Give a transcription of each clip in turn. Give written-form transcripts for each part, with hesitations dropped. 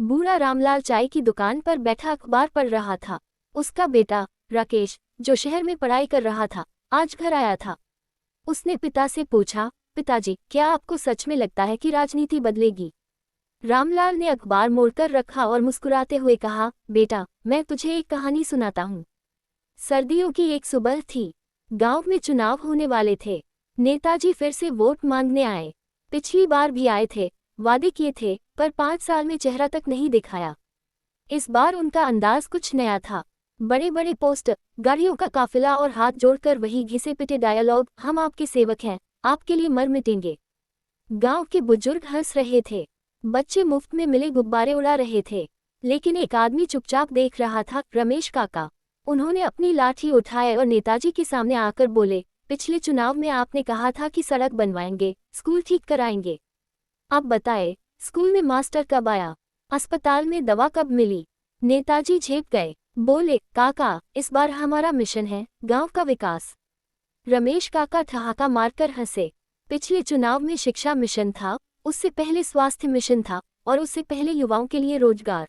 बूढ़ा रामलाल चाय की दुकान पर बैठा अखबार पढ़ रहा था। उसका बेटा राकेश, जो शहर में पढ़ाई कर रहा था, आज घर आया था। उसने पिता से पूछा, पिताजी, क्या आपको सच में लगता है कि राजनीति बदलेगी? रामलाल ने अखबार मोड़कर रखा और मुस्कुराते हुए कहा, बेटा, मैं तुझे एक कहानी सुनाता हूँ। सर्दियों की एक सुबह थी। गांव में चुनाव होने वाले थे। नेताजी फिर से वोट मांगने आए। पिछली बार भी आए थे, वादे किए थे, पर 5 साल में चेहरा तक नहीं दिखाया। इस बार उनका अंदाज कुछ नया था। बड़े बड़े पोस्टर, गाड़ियों का काफिला और हाथ जोड़कर वही घिसे पिटे डायलॉग, हम आपके सेवक हैं, आपके लिए मर मिटेंगे। गांव के बुजुर्ग हंस रहे थे। बच्चे मुफ्त में मिले गुब्बारे उड़ा रहे थे। लेकिन एक आदमी चुपचाप देख रहा था, रमेश काका। उन्होंने अपनी लाठी उठाई और नेताजी के सामने आकर बोले, पिछले चुनाव में आपने कहा था कि सड़क बनवाएंगे, स्कूल ठीक कराएंगे। अब बताए, स्कूल में मास्टर कब आया? अस्पताल में दवा कब मिली? नेताजी झेप गए। बोले, काका, इस बार हमारा मिशन है गांव का विकास। रमेश काका ठहाका मारकर हंसे। पिछले चुनाव में शिक्षा मिशन था, उससे पहले स्वास्थ्य मिशन था, और उससे पहले युवाओं के लिए रोजगार।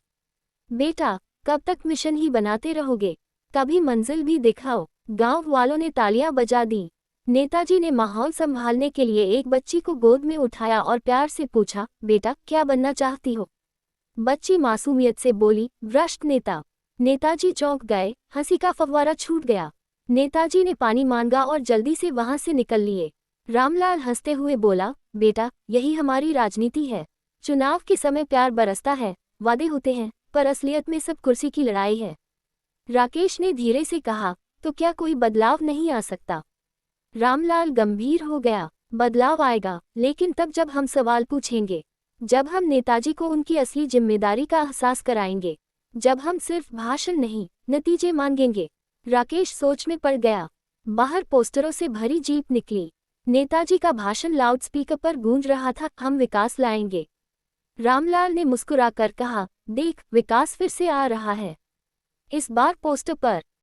बेटा, कब तक मिशन ही बनाते रहोगे? कभी मंजिल भी दिखाओ। गांव वालों ने तालियां बजा दी। नेताजी ने माहौल संभालने के लिए एक बच्ची को गोद में उठाया और प्यार से पूछा, बेटा, क्या बनना चाहती हो? बच्ची मासूमियत से बोली, भ्रष्ट नेता। नेताजी चौंक गए, हंसी का फव्वारा छूट गया। नेताजी ने पानी मांगा और जल्दी से वहां से निकल लिए। रामलाल हंसते हुए बोला, बेटा, यही हमारी राजनीति है। चुनाव के समय प्यार बरसता है, वादे होते हैं, पर असलियत में सब कुर्सी की लड़ाई है। राकेश ने धीरे से कहा, तो क्या कोई बदलाव नहीं आ सकता? रामलाल गंभीर हो गया। बदलाव आएगा, लेकिन तब जब हम सवाल पूछेंगे, जब हम नेताजी को उनकी असली जिम्मेदारी का एहसास कराएंगे, जब हम सिर्फ भाषण नहीं, नतीजे मांगेंगे। राकेश सोच में पड़ गया। बाहर पोस्टरों से भरी जीप निकली। नेताजी का भाषण लाउडस्पीकर पर गूंज रहा था, हम विकास लाएंगे। रामलाल ने मुस्कुराकर कहा, देख, विकास फिर से आ रहा है। इस बार पोस्टर पर